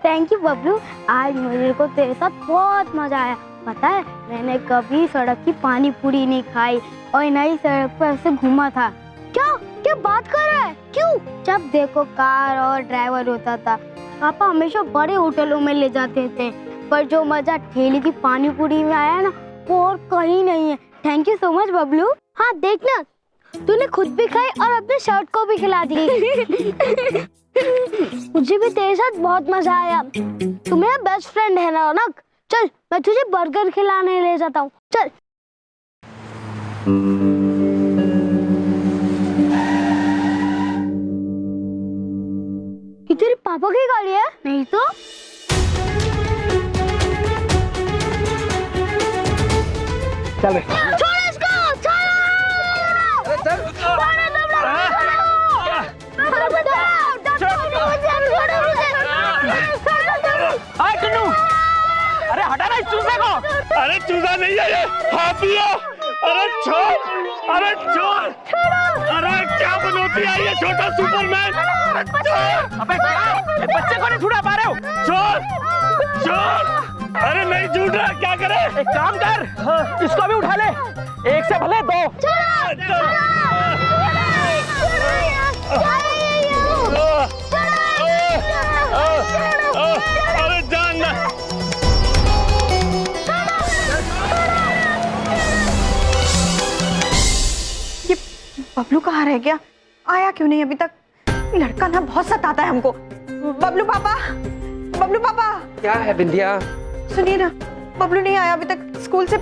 Thank you Bablu, आज मेरे को तेरे साथ बहुत मजा आया। पता है मैंने कभी सड़क की पानी पूरी नहीं खाई और नई सड़क पर ऐसे घूमा था। क्या क्या बात कर रहा है? क्यों? जब देखो कार और ड्राइवर होता था। पापा हमेशा बड़े होटलों में ले जाते थे, पर जो मजा ठेले की पानी पूरी में आया ना वो और कहीं नहीं है। Thank you so much Bablu. हाँ देखना, तूने खुद भी खाई और अपने शर्ट को भी खिला दी। मुझे भी तेरे साथ बहुत मजा आया। तू मेरा बेस्ट फ्रेंड है ना रौनक। चल मैं तुझे बर्गर खिलाने ले जाता हूँ। चल। ये तेरे पापा की गाड़ी है? नहीं तो। चल छोड़ इसको, छोड़ो। अरे चल। टुन्नू, अरे हटा ना इस चूजे को। अरे चूजा नहीं है ये, हाथिया। अरे छोड़, अरे छोड़। अरे क्या बनौती है ये छोटा सुपरमैन। अबे क्या? बच्चे को नहीं छुड़ा पा रहे हो? छोड़ छोड़। अरे नहीं छूट रहा, क्या करे? एक काम कर, इसको भी उठा ले। एक से भले दो। अरे जान ना। ये बबलू कहाँ रह गया? आया क्यों नहीं अभी तक? लड़का ना बहुत सताता है हमको। बबलू पापा, बबलू पापा। क्या है बिंदिया? सुनिए ना, बबलू नहीं आया अभी तक। स्कूल से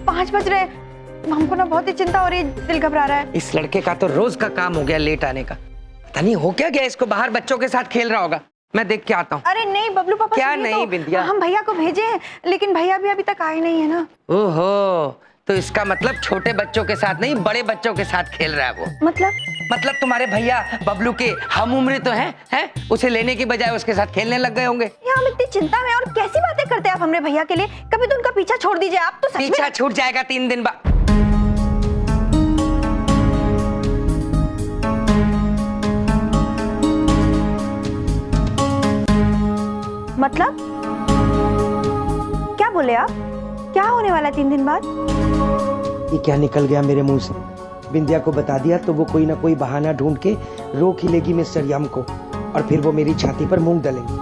5 बज रहे। हमको ना बहुत ही चिंता हो रही है, दिल घबरा रहा है। इस लड़के का तो रोज का काम हो गया लेट आने का। पता नहीं हो क्या गया इसको, बाहर बच्चों के साथ खेल रहा होगा। मैं देख के आता हूँ। अरे नहीं बबलू पापा, क्या सुनिए नहीं तो, बिंदिया? हम भैया को भेजे हैं, लेकिन भैया भी अभी तक आए नहीं है ना। ओहो, तो इसका मतलब छोटे बच्चों के साथ नहीं बड़े बच्चों के साथ खेल रहा है वो। मतलब तुम्हारे भैया बबलू के हम उम्र तो हैं? उसे लेने की बजाय उसके साथ खेलने लग गए होंगे। ये हम इतनी चिंता में और कैसी बातें करते हैं आप हमारे भैया के लिए। कभी तो उनका पीछा छोड़ दीजिए आप तो। सच में पीछा छूट जाएगा 3 दिन बाद। मतलब क्या बोले आप? क्या होने वाला है 3 दिन बाद? ये क्या निकल गया मेरे मुंह से? बिंदिया को बता दिया तो वो कोई ना कोई बहाना ढूंढ के रोक ही लेगी मिस्टर यम को, और फिर वो मेरी छाती पर मूंग डालेंगे।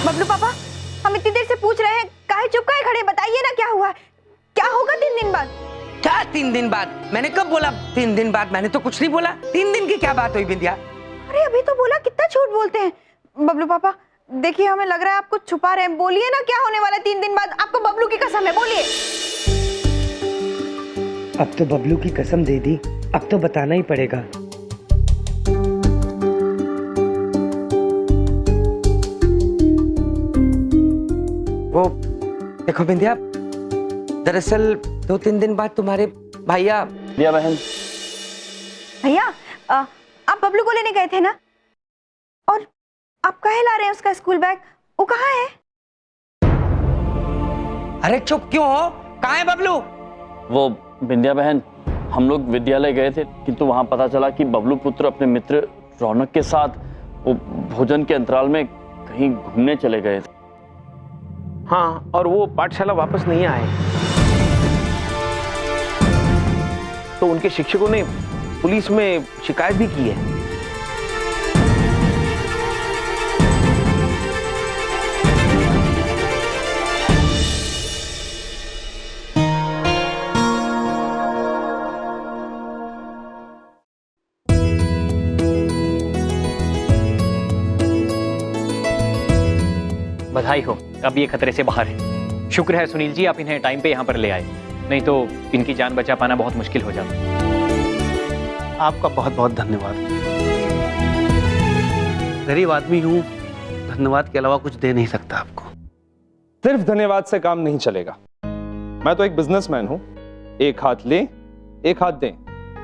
बबलू पापा, हम इतनी देर से पूछ रहे हैं, काहे चुप काहे खड़े? बताइए ना क्या हुआ है? क्या होगा 3 दिन बाद? क्या 3 दिन बाद? मैंने कब बोला 3 दिन बाद? मैंने तो कुछ नहीं बोला। 3 दिन की क्या बात हुई बिंदिया? अरे अभी तो बोला, कितना झूठ बोलते हैं। बबलू पापा देखिए, हमें लग रहा है आप कुछ छुपा रहे हैं। बोलिए ना क्या होने वाला है 3 दिन बाद? आपको बबलू की कसम है, बोलिए। अब तो बबलू की कसम दे दी, अब तो बताना ही पड़ेगा। वो देखो बिंदिया, दरअसल 2-3 दिन बाद तुम्हारे भैया बहन। भैया आप बबलू को लेने गए थे ना? और आप काहे ला रहे हैं उसका स्कूल बैग? वो कहाँ है? अरे चुप क्यों हो? कहाँ है बबलू? वो बिंदिया बहन, हम लोग विद्यालय गए थे, किंतु वहां पता चला कि बबलू पुत्र अपने मित्र रौनक के साथ वो भोजन के अंतराल में कहीं घूमने चले गए थे। हाँ, और वो पाठशाला वापस नहीं आए, तो उनके शिक्षकों ने पुलिस में शिकायत भी की है। बधाई हो, अब ये खतरे से बाहर है। शुक्र है सुनील जी, आप इन्हें टाइम पे यहाँ पर ले आए, नहीं तो इनकी जान बचा पाना बहुत मुश्किल हो जाता। आपका बहुत बहुत धन्यवाद। गरीब आदमी हूँ, धन्यवाद के अलावा कुछ दे नहीं सकता आपको। सिर्फ धन्यवाद से काम नहीं चलेगा। मैं तो एक बिजनेसमैन हूं, एक हाथ ले एक हाथ दें,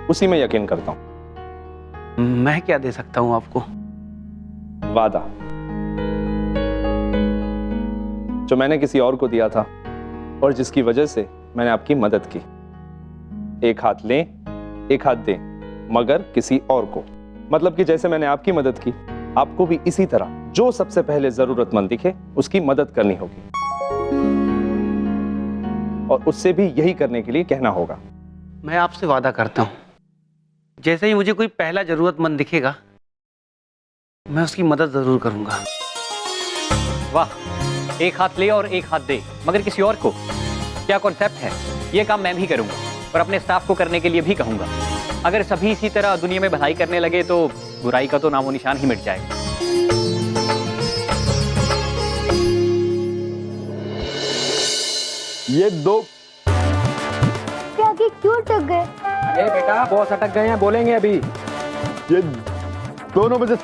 उसी में यकीन करता हूं। मैं क्या दे सकता हूं आपको? वादा जो मैंने किसी और को दिया था और जिसकी वजह से मैंने आपकी मदद की। एक हाथ लें एक हाथ दें, मगर किसी और को, मतलब कि जैसे मैंने आपकी मदद की, आपको भी इसी तरह जो सबसे पहले जरूरतमंद दिखे उसकी मदद करनी होगी, और उससे भी यही करने के लिए कहना होगा। मैं आपसे वादा करता हूं, जैसे ही मुझे कोई पहला जरूरतमंद दिखेगा मैं उसकी मदद जरूर करूंगा। वाह, एक हाथ ले और एक हाथ दे, मगर किसी और को। क्या कॉन्सेप्ट है। ये काम मैं भी करूंगा और अपने स्टाफ को करने के लिए भी कहूंगा। अगर सभी इसी तरह दुनिया में भलाई करने लगे तो बुराई का तो नामो निशान ही मिट जाएगा। ये दो क्या कि क्यों टक गए? ए बेटा, बॉस अटक गए हैं, बोलेंगे अभी। ये दोनों में से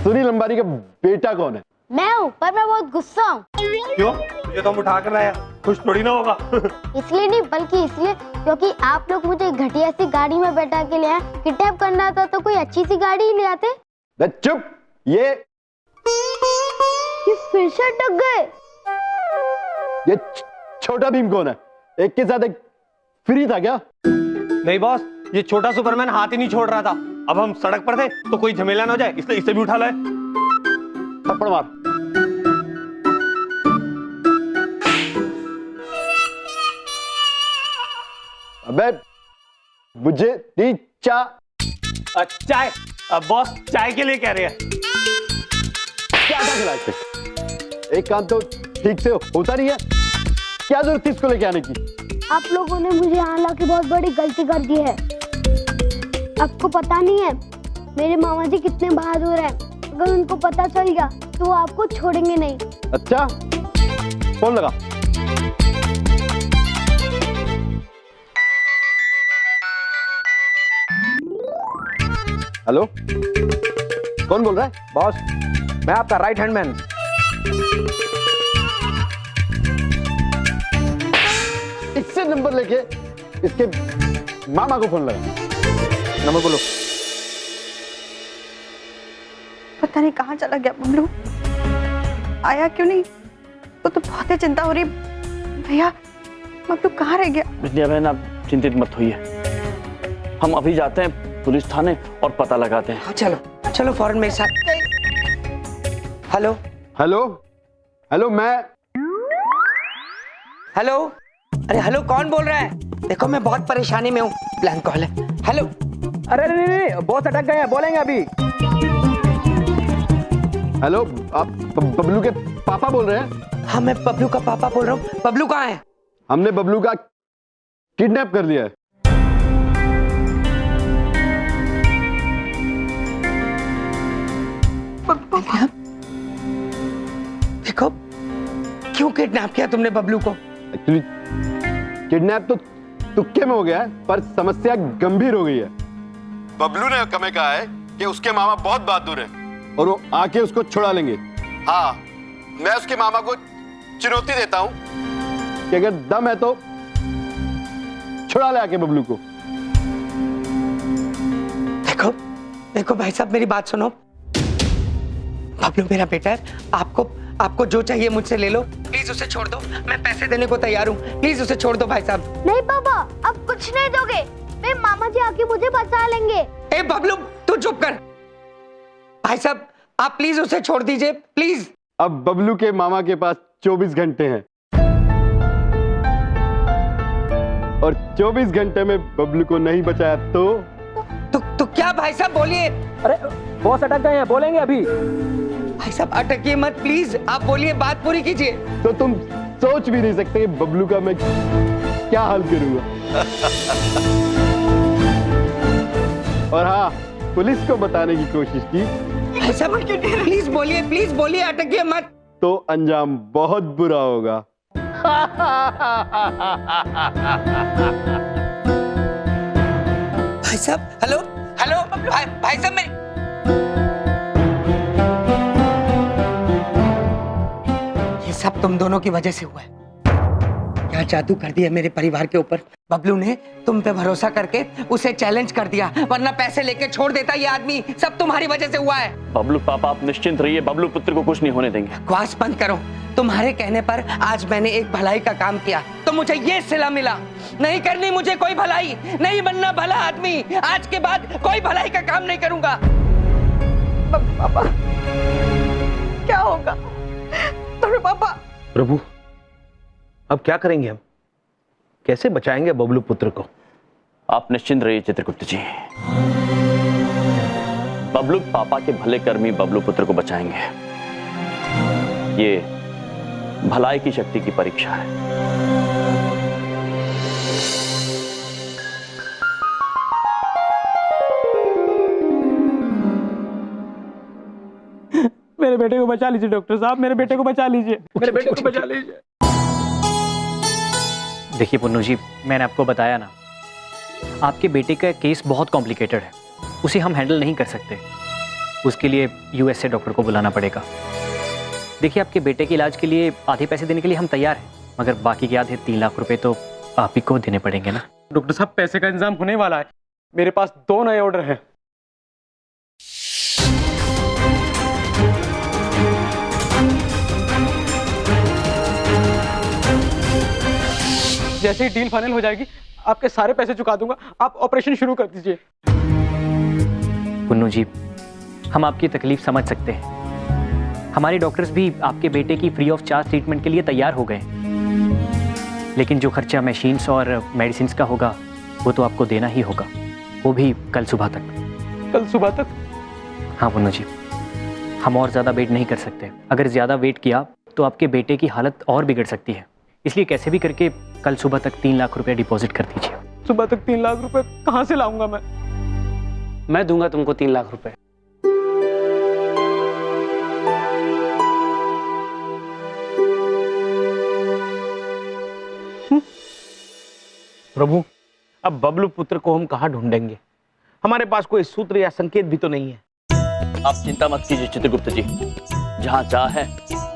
सुनील अंबानी का बेटा कौन है? मैं हूँ, पर मैं बहुत गुस्सा हूँ। क्यों? ये तो हम उठा कर लाया, खुश थोड़ी ना होगा। इसलिए नहीं, बल्कि इसलिए क्योंकि आप लोग मुझे घटिया सी गाड़ी में बैठा के ले आए। किडनैप करना था तो कोई अच्छी सी गाड़ी ही ले आते। चुप। ये फिर से अटक गए। ये छोटा भीम कौन है? एक के साथ एक फ्री था क्या? नहीं बॉस, ये छोटा सुपरमैन हाथ ही नहीं छोड़ रहा था। अब हम सड़क पर थे तो कोई झमेला ना हो जाए, इसलिए इसे भी उठा लाए। थप्पड़ मार। अबे मुझे नहीं चाय। बॉस चाय के लिए कह रहे हैं। क्या था खिलाते? एक काम तो ठीक से होता नहीं है, क्या जरूरत थी इसको लेके आने की? आप लोगों ने मुझे यहाँ लाके बहुत बड़ी गलती कर दी है। आपको पता नहीं है मेरे मामा जी कितने बहादुर हैं। अगर उनको पता चल गया तो वो आपको छोड़ेंगे नहीं। अच्छा, फोन लगा। हेलो, कौन बोल रहा है? बॉस, मैं आपका राइट हैंड मैन। इससे नंबर लेके इसके मामा को फोन लगा। नंबर बोलो। पता नहीं कहाँ चला गया बबलू, आया क्यों नहीं? वो तो बहुत ही चिंता हो रही। भैया, बबलू कहाँ रह गया? विद्या बहन, आप चिंतित मत होइए, हम अभी जाते हैं पुलिस थाने और पता लगाते हैं। चलो चलो फौरन मेरे साथ। हेलो हेलो हेलो, मैं हेलो। अरे हेलो, कौन बोल रहा है? देखो मैं बहुत परेशानी में हूँ, ब्लैंक कॉल है। हेलो। अरे नहीं, बॉस अटक गए हैं, बोलेंगे अभी। हेलो, आप बबलू के पापा बोल रहे हैं? हाँ, मैं बबलू का पापा बोल रहा हूँ। बबलू कहाँ है? हमने बबलू का किडनैप कर लिया है। देखो, क्यों किडनैप किया तुमने बबलू को? एक्चुअली किडनैप तो तुक्के में हो गया है, पर समस्या गंभीर हो गई है। बबलू ने हमें कहा है कि उसके मामा बहुत बहादुर हैं और वो आके उसको छुड़ा लेंगे। हाँ, मैं उसके मामा को चुनौती देता हूँ कि अगर दम है तो छुड़ा ले आके बबलू को। देखो देखो भाई साहब, मेरी बात सुनो। बबलू मेरा बेटा है, आपको जो चाहिए मुझसे ले लो। प्लीज उसे छोड़ दो, मैं पैसे देने को तैयार हूँ। प्लीज उसे छोड़ दो भाई साहब। नहीं पापा, अब कुछ नहीं दोगे। मेरे मामा जी आके मुझे बचा लेंगे। ए बबलू, तू चुप कर। भाई साहब, आप प्लीज उसे छोड़ दीजिए, प्लीज। अब बबलू के मामा के पास 24 घंटे हैं और 24 घंटे में बबलू को नहीं बचाया तो क्या भाई साहब, बोलिए। अरे बॉस अटक गए हैं, बोलेंगे अभी। भाई साहब अटकिए मत, प्लीज आप बोलिए, बात पूरी कीजिए। तो तुम सोच भी नहीं सकते कि बबलू का मैं क्या हाल करूंगा। और हाँ, पुलिस को बताने की कोशिश की। भाई साहब प्लीज बोलिए, अटकिए मत। तो अंजाम बहुत बुरा होगा। भाई साहब, हेलो हेलो, भाई साहब, मेरी ये सब तुम दोनों की वजह से हुआ है। क्या जादू कर दिया मेरे परिवार के ऊपर। बबलू ने तुम पे भरोसा करके उसे चैलेंज कर दिया, वरना पैसे लेके छोड़ देता ये आदमी। सब तुम्हारी वजह से हुआ है। बबलू पापा, आप निश्चिंत रहिए, बबलू पुत्र को कुछ नहीं होने देंगे। बकवास बंद करो। तुम्हारे कहने पर आज मैंने एक भलाई का काम किया तो मुझे ये सिला मिला। नहीं करनी मुझे कोई भलाई, नहीं बनना भला आदमी। आज के बाद कोई भलाई का काम नहीं करूंगा। पापा क्या होगा? बबलू पापा। प्रभु, अब क्या करेंगे हम? कैसे बचाएंगे बबलू पुत्र को? आप निश्चिंत रहिए चित्रगुप्त जी, बबलू पापा के भले कर्मी बबलू पुत्र को बचाएंगे। ये भलाई की शक्ति की परीक्षा है। मेरे बेटे को बचा लीजिए डॉक्टर साहब, मेरे बेटे को बचा लीजिए, मेरे बेटे को बचा लीजिए। देखिए पुन्नू जी, मैंने आपको बताया ना, आपके बेटे का केस बहुत कॉम्प्लिकेटेड है, उसे हम हैंडल नहीं कर सकते। उसके लिए यूएस से डॉक्टर को बुलाना पड़ेगा। देखिए, आपके बेटे के इलाज के लिए आधे पैसे देने के लिए हम तैयार हैं, मगर बाकी के आधे 3 लाख रुपए तो आप ही को देने पड़ेंगे ना। डॉक्टर साहब, पैसे का इंतजाम होने वाला है, मेरे पास 2 नए ऑर्डर हैं। जैसे ही डील फाइनल हो जाएगी आपके सारे पैसे चुका दूंगा, आप ऑपरेशन शुरू कर दीजिए। पुन्नू जी, हम आपकी तकलीफ समझ सकते हैं। हमारे डॉक्टर्स भी आपके बेटे की फ्री ऑफ चार्ज ट्रीटमेंट के लिए तैयार हो गए, लेकिन जो खर्चा मशीन्स और मेडिसिन का होगा वो तो आपको देना ही होगा, वो भी कल सुबह तक। कल सुबह तक? हाँ पुन्नू जी, हम और ज़्यादा वेट नहीं कर सकते। अगर ज़्यादा वेट किया तो आपके बेटे की हालत और बिगड़ सकती है, इसलिए कैसे भी करके कल सुबह तक 3 लाख रुपए डिपॉजिट कर दीजिए। सुबह तक 3 लाख रुपए कहाँ से लाऊंगा मैं? मैं दूंगा तुमको 3 लाख रुपए। प्रभु, अब बबलू पुत्र को हम कहाँ ढूंढेंगे? हमारे पास कोई सूत्र या संकेत भी तो नहीं है। आप चिंता मत कीजिए चित्रगुप्त जी, जहां चाह है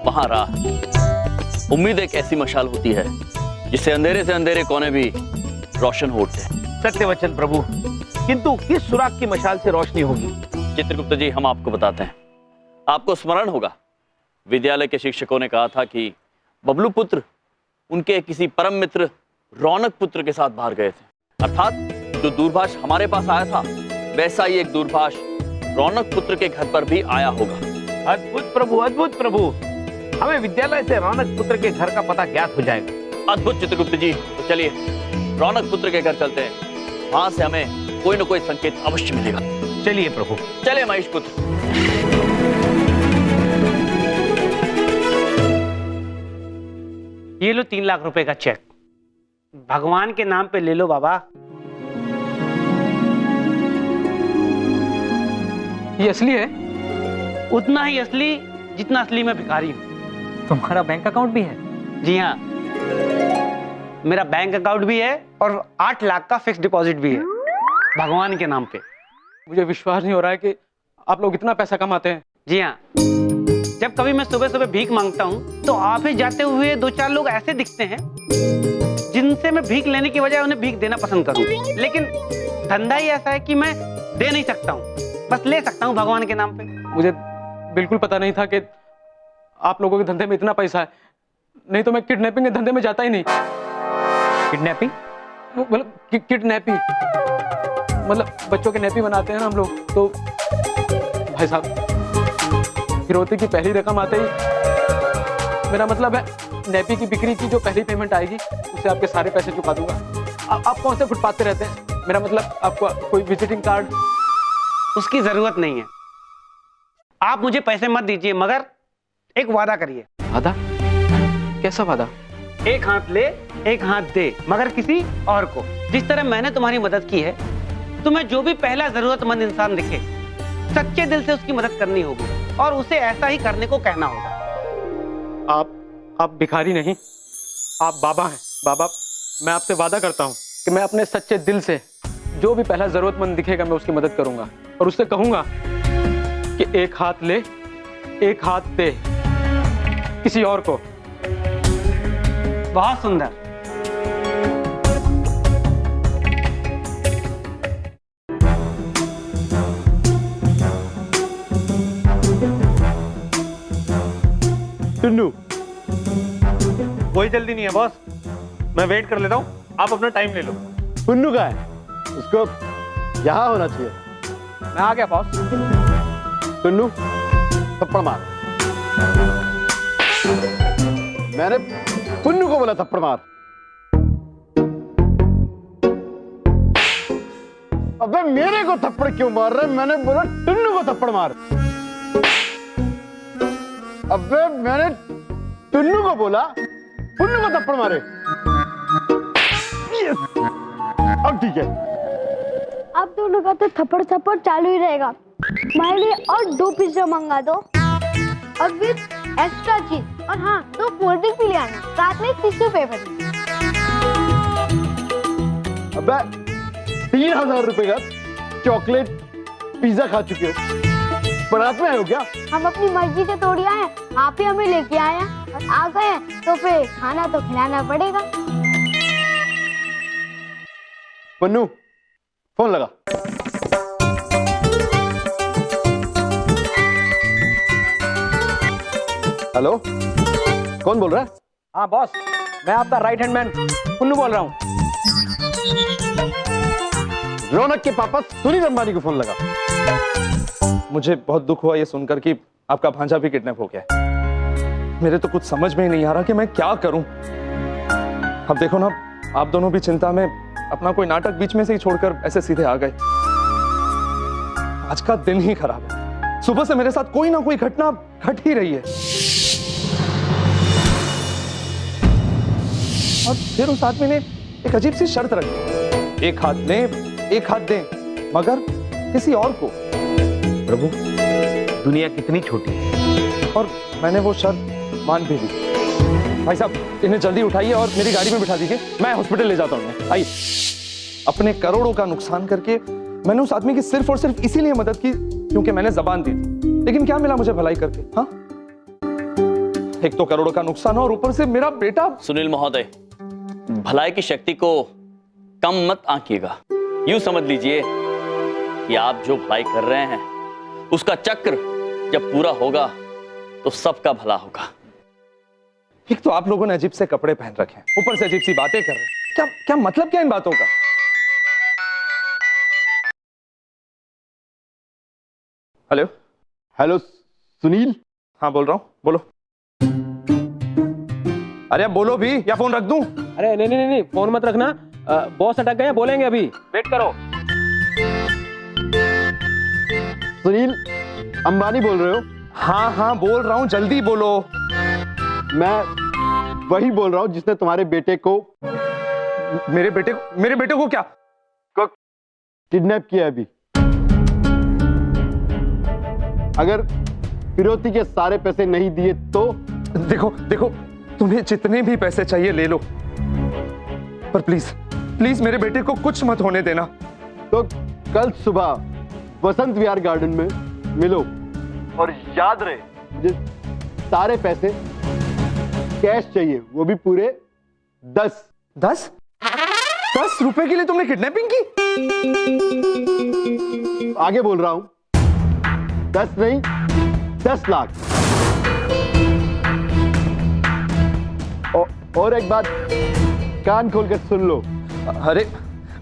वहां राह। उम्मीद एक ऐसी मशाल होती है जिसे अंधेरे से अंधेरे कोने भी रोशन हो उठते हैं। सत्य वचन प्रभु, किंतु किस सुराग की मशाल से रोशनी होगी? चित्रगुप्त जी, हम आपको बताते हैं। आपको स्मरण होगा, विद्यालय के शिक्षकों ने कहा था कि बबलू पुत्र उनके किसी परम मित्र रौनक पुत्र के साथ बाहर गए थे। अर्थात जो दूरभाष हमारे पास आया था, वैसा ही एक दूरभाष रौनक पुत्र के घर पर भी आया होगा। अद्भुत प्रभु, अद्भुत प्रभु, हमें विद्यालय से रौनक पुत्र के घर का पता ज्ञात हो जाएगा। अद्भुत चित्रगुप्त जी, तो चलिए रौनक पुत्र के घर चलते हैं, वहां से हमें कोई न कोई संकेत अवश्य मिलेगा। चलिए प्रभु, चलिए महेश पुत्र। ये लो 3 लाख रुपए का चेक, भगवान के नाम पे ले लो बाबा। ये असली है? उतना ही असली जितना असली मैं भिखारी हूँ। तुम्हारा बैंक अकाउंट भी है? जी हाँ, मेरा बैंक अकाउंट भी है और 8 लाख का फिक्स डिपॉजिट भी है, भगवान के नाम पे। मुझे विश्वास नहीं हो रहा है कि आप लोग इतना पैसा कमाते हैं। जी हाँ, जब कभी मैं सुबह सुबह भीख मांगता हूँ तो ऑफिस जाते हुए 2-4 लोग ऐसे दिखते हैं जिनसे मैं भीख लेने की बजाय उन्हें भीख देना पसंद करूँ, लेकिन धंधा ही ऐसा है कि मैं दे नहीं सकता हूँ, बस ले सकता हूँ भगवान के नाम पे। मुझे बिल्कुल पता नहीं था कि आप लोगों के धंधे में इतना पैसा है, नहीं तो मैं किडनैपिंग के धंधे में जाता ही नहीं। किडनैपिंग? मतलब किडनैपिंग मतलब बच्चों के नैपी बनाते हैं ना हम लोग, तो भाई साहब फिरौती की पहली रकम आते ही, मेरा मतलब है नैपी की बिक्री की जो पहली पेमेंट आएगी उससे आपके सारे पैसे चुका दूंगा। आप कौन से फुटपाथ पे रहते हैं? मेरा मतलब आपको कोई विजिटिंग कार्ड? उसकी जरूरत नहीं है, आप मुझे पैसे मत दीजिए, मगर एक वादा करिए। वादा? कैसा वादा? एक हाथ ले एक हाथ दे, मगर किसी और को। जिस तरह मैंने तुम्हारी मदद की है, तुम्हें जो भी पहला जरूरतमंद इंसान दिखे, सच्चे दिल से उसकी मदद करनी होगी और उसे ऐसा ही करने को कहना होगा। आप भिखारी नहीं, आप बाबा हैं। बाबा, मैं आपसे वादा करता हूं कि मैं अपने सच्चे दिल से जो भी पहला जरूरतमंद दिखेगा मैं उसकी मदद करूंगा और उससे कहूंगा कि एक हाथ ले एक हाथ दे किसी और को। बहुत सुंदर। टुन्नू, कोई जल्दी नहीं है बॉस, मैं वेट कर लेता हूँ, आप अपना टाइम ले लो। पुन्नू का है, उसको यहाँ होना चाहिए। मैं आ गया बॉस। पुन्नू थप्पड़ मार। मैंने पुन्नू को बोला थप्पड़ मार। अबे मेरे को थप्पड़ क्यों मार रहे? मैंने बोला टुन्नू को थप्पड़ मार। अबे मैंने टुन्नू को बोला पुन्नू को थप्पड़ मारे। अब ठीक है। अब दोनों का तो थप्पड़ थप्पड़ चालू ही रहेगा। मेरे लिए और 2 पिज्जा मंगा दो और विद एक्स्ट्रा चीज, और हाँ 2 कोल्ड ड्रिंक भी ले आना, साथ में टिश्यू पेपर। अबे 3000 रुपए का चॉकलेट पिज्जा खा चुके हो, बारात में आए हो क्या? हम अपनी मर्जी से तोड़ी आए हैं, आप ही हमें लेके आए हैं और आ गए हैं तो फिर खाना तो खिलाना पड़ेगा। पन्नू फोन लगा। हेलो, कौन बोल रहा है? हाँ बॉस, मैं आपका राइट हैंड मैन पुन्नू बोल रहा हूँ। रौनक के पापा सुनील अंबानी को फोन लगा। मुझे बहुत दुख हुआ ये सुनकर कि आपका भांजा भी किडनैप हो गया है। मेरे तो कुछ समझ में ही नहीं आ रहा कि मैं क्या करूं। अब देखो ना, आप दोनों भी चिंता में अपना कोई नाटक बीच में से ही छोड़कर ऐसे सीधे आ गए। आज का दिन ही खराब है, सुबह से मेरे साथ कोई ना कोई घटना घट ही रही है। और फिर उस आदमी ने एक अजीब सी शर्त रखी, एक हाथ लें एक हाथ दें, मगर किसी और को। प्रभु, दुनिया कितनी छोटी है। और मैंने वो शर्त मान भी ली। भाई साहब, इन्हें जल्दी उठाइए और मेरी गाड़ी में बिठा दीजिए, मैं हॉस्पिटल ले जाता हूँ। आइए। अपने करोड़ों का नुकसान करके मैंने उस आदमी की सिर्फ और सिर्फ इसीलिए मदद की क्योंकि मैंने जबान दी थी। लेकिन क्या मिला मुझे भलाई करके? हाँ, एक तो करोड़ों का नुकसान और ऊपर से मेरा बेटा। सुनील महोदय, भलाई की शक्ति को कम मत आंकिएगा। यूं समझ लीजिए कि आप जो भलाई कर रहे हैं उसका चक्र जब पूरा होगा तो सबका भला होगा। एक तो आप लोगों ने अजीब से कपड़े पहन रखे हैं, ऊपर से अजीब सी बातें कर रहे हैं। क्या क्या मतलब क्या इन बातों का? Hello hello Sunil. हाँ बोल रहा हूँ, बोलो। अरे अब बोलो भी या फोन रख दूं? अरे नहीं नहीं नहीं, फोन मत रखना, बॉस अटक गए, बोलेंगे अभी, वेट करो। सुनील अंबानी बोल रहे हो? हाँ हाँ बोल रहा हूँ, जल्दी बोलो। मैं वही बोल रहा हूँ जिसने तुम्हारे बेटे को। मेरे बेटे को क्या? को किडनैप किया अभी। अगर फिरौती के सारे पैसे नहीं दिए तो? देखो देखो, तुम्हें जितने भी पैसे चाहिए ले लो, पर प्लीज प्लीज मेरे बेटे को कुछ मत होने देना। तो कल सुबह वसंत विहार गार्डन में मिलो, और याद रहे मुझे सारे पैसे कैश चाहिए, वो भी पूरे 10 रुपए के लिए तुमने किडनैपिंग की? आगे बोल रहा हूं, 10 नहीं 10 लाख। और एक बात कान खोल कर सुन लो। अरे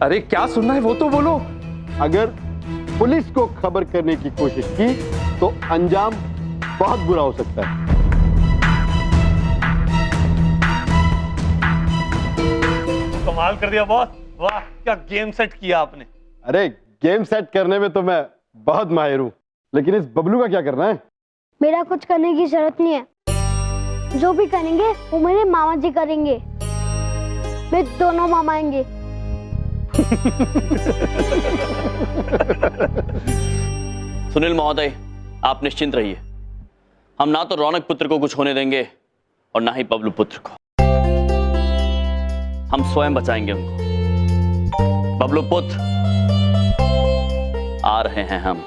अरे क्या सुनना है वो तो बोलो। अगर पुलिस को खबर करने की कोशिश की तो अंजाम बहुत बुरा हो सकता है। कमाल कर दिया बॉस, वाह क्या गेम सेट किया आपने। अरे गेम सेट करने में तो मैं बहुत माहिर हूं, लेकिन इस बबलू का क्या करना है? मेरा कुछ करने की जरूरत नहीं है, जो भी करेंगे वो मेरे मामा जी करेंगे। वे दोनों मामा आएंगे। सुनील महोदय, आप निश्चिंत रहिए, हम ना तो रौनक पुत्र को कुछ होने देंगे और ना ही बबलू पुत्र को। हम स्वयं बचाएंगे उनको। बबलू पुत्र, आ रहे हैं हम।